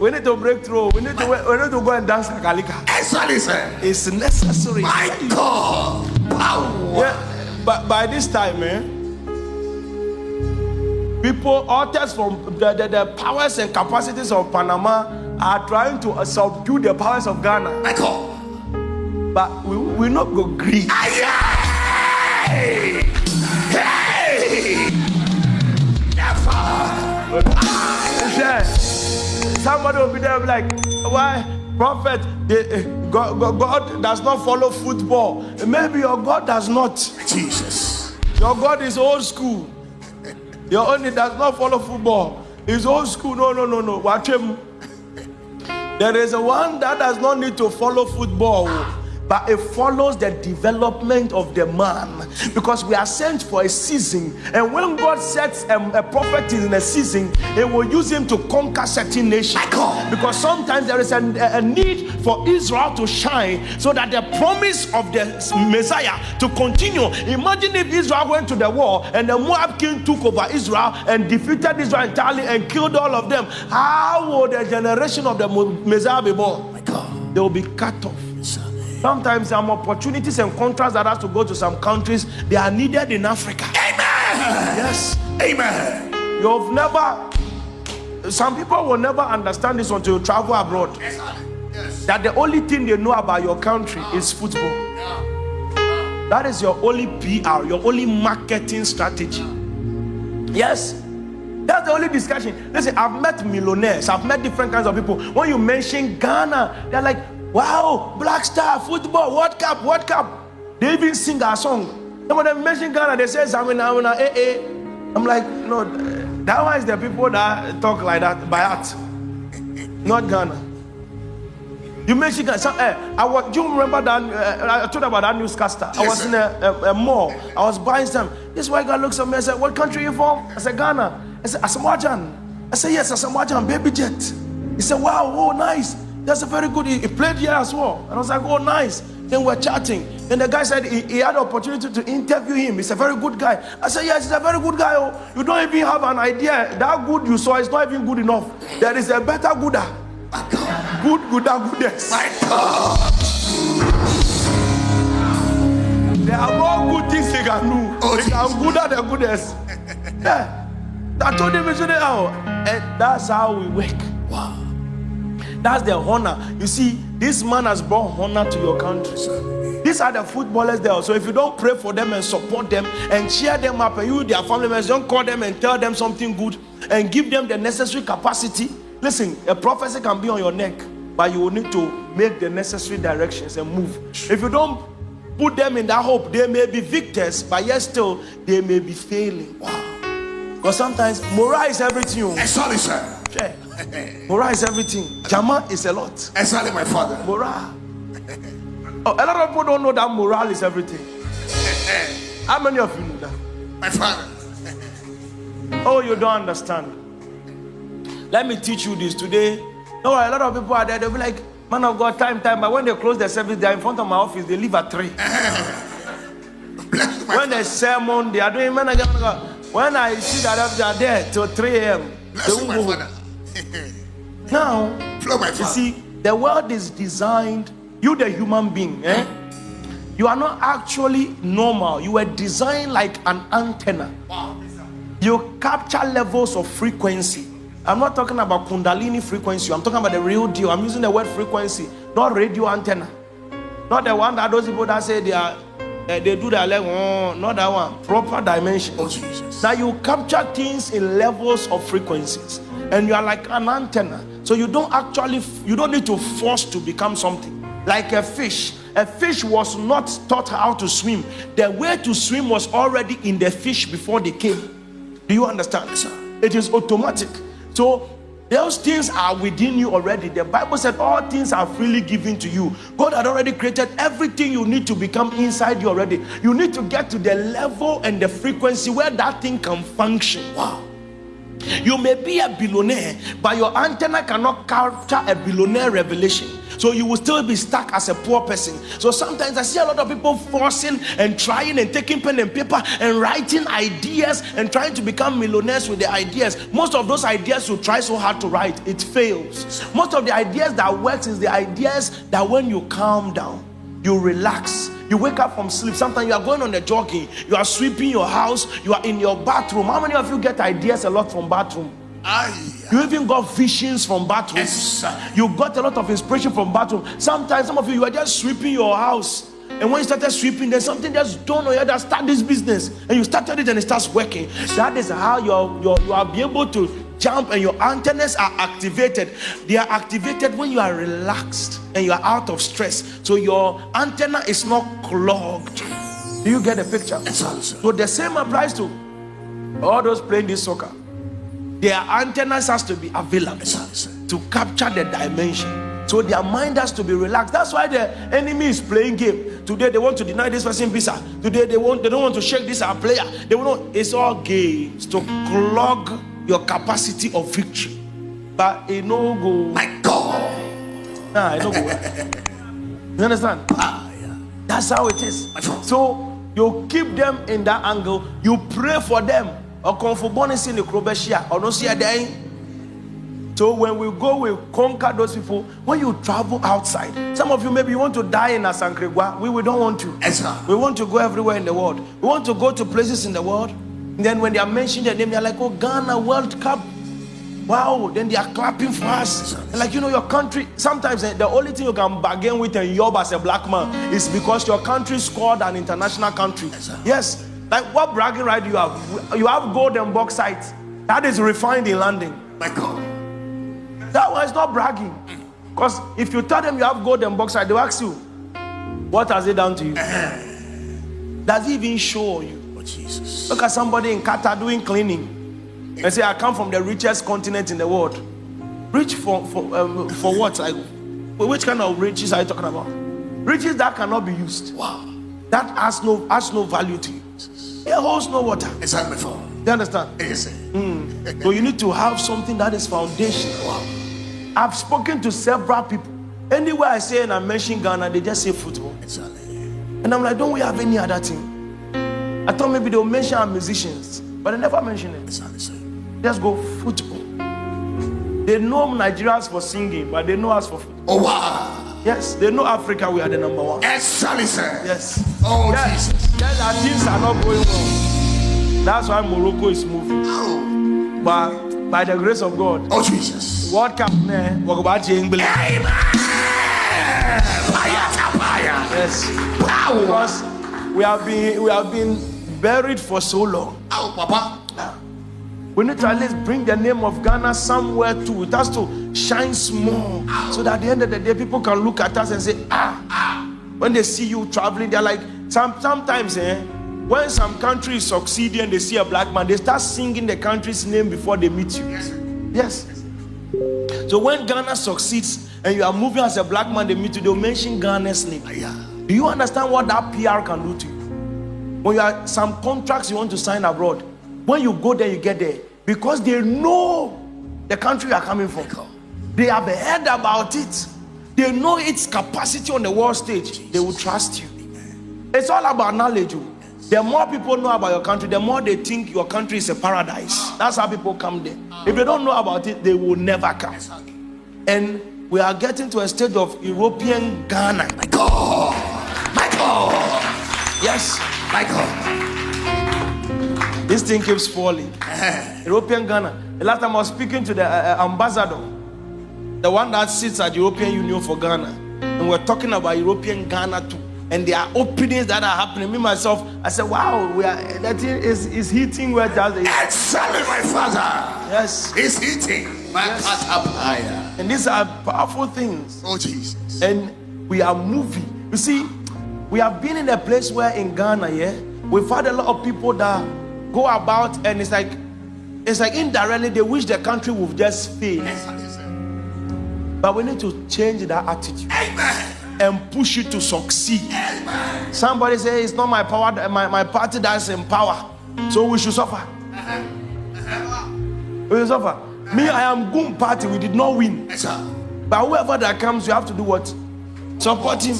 We need to break through. We need to go and dance Akalika. It's necessary. My God. Power. Yeah, but by this time, people, authors from the powers and capacities of Panama are trying to subdue the powers of Ghana. My God. But we not go agree. Hey! Somebody will be there and be like, why, prophet, God does not follow football. Maybe your God does not. Jesus. Your God is old school. Your only does not follow football. It's old school. No. Watch him. There is a one that does not need to follow football, but it follows the development of the man, because we are sent for a season, and when God sets a prophet in a season, He will use him to conquer certain nations. Because sometimes there is a need for Israel to shine, so that the promise of the Messiah to continue. Imagine if Israel went to the war and the Moab king took over Israel and defeated Israel entirely and killed all of them. How would the generation of the Messiah be born? They will be cut off. Sometimes some opportunities and contracts that have to go to some countries, they are needed in Africa. Amen. Yes. Amen. Some people will never understand this until you travel abroad. Yes. That the only thing they know about your country is football. That is your only PR, your only marketing strategy. Yes. That's the only discussion. Listen, I've met millionaires, I've met different kinds of people. When you mention Ghana, they're like, wow, Blackstars, football, World Cup. They even sing our song. Some of them mention Ghana, they say, I'm like, no, that one is the people that talk like that by heart, not Ghana. You mention Ghana. Do you remember that? I told about that newscaster. I was in a mall. I was buying some. This white guy looks at me and said, what country are you from? I said, Ghana. I said, Asamoah. I said, yes, Asamoah, baby jet. He said, wow, oh, nice. That's a very good. He played here as well. And I was like, oh, nice. Then we're chatting. And the guy said he had the opportunity to interview him. He's a very good guy. I said, yes, he's a very good guy. Oh, you don't even have an idea. That good you saw is not even good enough. There is a better gooder. Goodest. My God. There are more good things they can do. They can gooder the goodest. Yeah. I told him yesterday, and that's how we work. Wow. That's the honor. You see, this man has brought honor to your country. These are the footballers there. So if you don't pray for them and support them and cheer them up, and you, their family members, don't call them and tell them something good and give them the necessary capacity. Listen, a prophecy can be on your neck, but you will need to make the necessary directions and move. If you don't put them in that hope, they may be victors, but yet still they may be failing. Wow. Because sometimes morale is everything. Sorry, sir. Yeah. Morale is everything. Jama is a lot. Exactly, my father. Morale. Oh, a lot of people don't know that morale is everything. How many of you know that? My father. Oh, you don't understand. Let me teach you this today. No, a lot of people are there. They'll be like, man of God, time. But when they close the service, they're in front of my office. They leave at 3. When they sermon, they are doing, man of God. When I see that they are there till 3 a.m. Now, you see, the world is designed, you the human being, you are not actually normal. You were designed like an antenna. You capture levels of frequency. I'm not talking about Kundalini frequency. I'm talking about the real deal. I'm using the word frequency, not radio antenna. Not the one that those people that say they do their leg, not that one. Proper dimension. Oh, Jesus. Now you capture things in levels of frequencies, and you are like an antenna. So you don't need to force to become something. Like a fish. A fish was not taught how to swim. The way to swim was already in the fish before they came. Do you understand, sir? It is automatic. So those things are within you already. The Bible said all things are freely given to you. God had already created everything you need to become inside you already. You need to get to the level and the frequency where that thing can function. Wow. You may be a billionaire, but your antenna cannot capture a billionaire revelation. So you will still be stuck as a poor person. So sometimes I see a lot of people forcing and trying and taking pen and paper and writing ideas and trying to become millionaires with the ideas. Most of those ideas you try so hard to write, it fails. Most of the ideas that works is the ideas that when you calm down, you relax, you wake up from sleep. Sometimes you are going on a jogging, you are sweeping your house, you are in your bathroom. How many of you get ideas a lot from bathroom? You even got visions from bathroom. Yes, you got a lot of inspiration from bathroom. Sometimes some of you are just sweeping your house, and when you started sweeping, there's something just dawned on you that start this business, and you started it and it starts working. That is how you are be able to jump, and your antennas are activated. They are activated when you are relaxed and you are out of stress. So your antenna is not clogged. Do you get the picture? So the same applies to all those playing this soccer. Their antennas has to be available to capture the dimension. So their mind has to be relaxed. That's why the enemy is playing game. Today they want to deny this person visa. Today they don't want to shake this our player. They want, it's all games to clog your capacity of victory. But it no go. My God. Nah, it no go. You understand? Yeah. That's how it is. So you keep them in that angle. You pray for them. Or come for bonus in the Krobeshia or no see a day. So when we go, we conquer those people. When you travel outside, some of you maybe you want to die in Asankregwa. We don't want to. Yes, sir. We want to go everywhere in the world. We want to go to places in the world. And then when they are mentioning their name, they're like, oh, Ghana World Cup. Wow. Then they are clapping for us. And like, you know, your country, sometimes the only thing you can bargain with and yob as a black man is because your country scored an international country. Yes. Like what bragging right do you have? You have gold and bauxite. That is refined in London. My God. That one is not bragging. Because if you tell them you have gold and bauxite, they will ask you, what has it done to you? Does it even show you? Oh, Jesus. Look at somebody in Qatar doing cleaning and say, I come from the richest continent in the world. Rich for what? Like, which kind of riches are you talking about? Riches that cannot be used. Wow. That has no value to you. It holds no water. It's happened before. You understand? Yes, sir. So you need to have something that is foundational. Wow. I've spoken to several people. Anywhere I say and I mention Ghana, they just say football. Exactly. And I'm like, don't we have any other thing? I thought maybe they'll mention our musicians, but they never mention it. Exactly, sir. Just go football. They know Nigerians for singing, but they know us for football. Oh, wow. Yes, they know Africa, we are the number one. Exactly, sir. Yes. Oh, yes. Jesus. Yes, our things are not going well. That's why Morocco is moving. Oh. But by the grace of God, Oh, Jesus. World Cup, man, we're about to England. Amen. Fire. Yes. Wow. Because we have been buried for so long. Oh, Papa. We need to at least bring the name of Ghana somewhere too. It has to shine small, so that at the end of the day, people can look at us and say, when they see you traveling, they're like, sometimes, when some country is succeeding and they see a black man, they start singing the country's name before they meet you. Yes, sir. Yes. So when Ghana succeeds and you are moving as a black man, they meet you, they'll mention Ghana's name. Yeah. Do you understand what that PR can do to you? When you are some contracts you want to sign abroad, when you go there, you get there because they know the country you are coming from. They have heard about it. They know its capacity on the world stage. They will trust you. It's all about knowledge. The more people know about your country, the more they think your country is a paradise. That's how people come there. If they don't know about it, they will never come. And we are getting to a stage of European Ghana. My God. My God. Yes. My God. This thing keeps falling. European Ghana. The last time I was speaking to the ambassador, the one that sits at the European Union for Ghana, and we're talking about European Ghana too. And there are openings that are happening. Me myself, I said, wow, that thing is hitting where just is. Exactly, my father. Yes. It's hitting. My yes. And these are powerful things. Oh, Jesus. And we are moving. You see, we have been in a place where in Ghana, we've had a lot of people that go about and it's like indirectly they wish the country would just fail. But we need to change that attitude. Amen. And push you to succeed. Amen. Somebody say it's not my power, my party that's in power, so we should suffer. We suffer. Me, I am Goom party. We did not win. Yes, sir. But whoever that comes, you have to do what? Support him.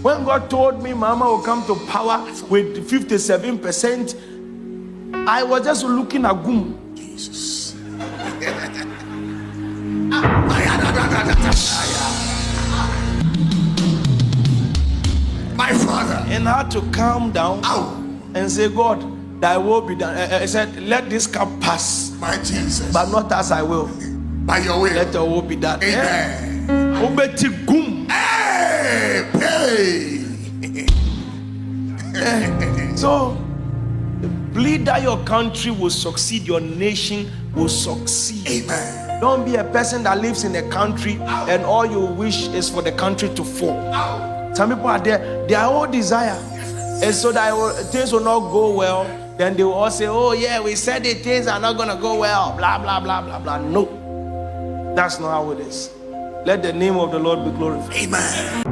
When God told me Mama will come to power with 57%, I was just looking at Goom. Jesus. My father. And I had to calm down and say, God, thy will be done. I said, let this cup pass. My Jesus. But not as I will. By your will. Let your will be done. Amen. Obeti Goom. Hey. So, plead that your country will succeed, your nation will succeed. Amen. Don't be a person that lives in a country and all you wish is for the country to fall. Some people are there, their whole desire is so that things will not go well. Then they will all say, oh yeah, we said it, things are not going to go well, blah, blah, blah, blah, blah. No, that's not how it is. Let the name of the Lord be glorified. Amen.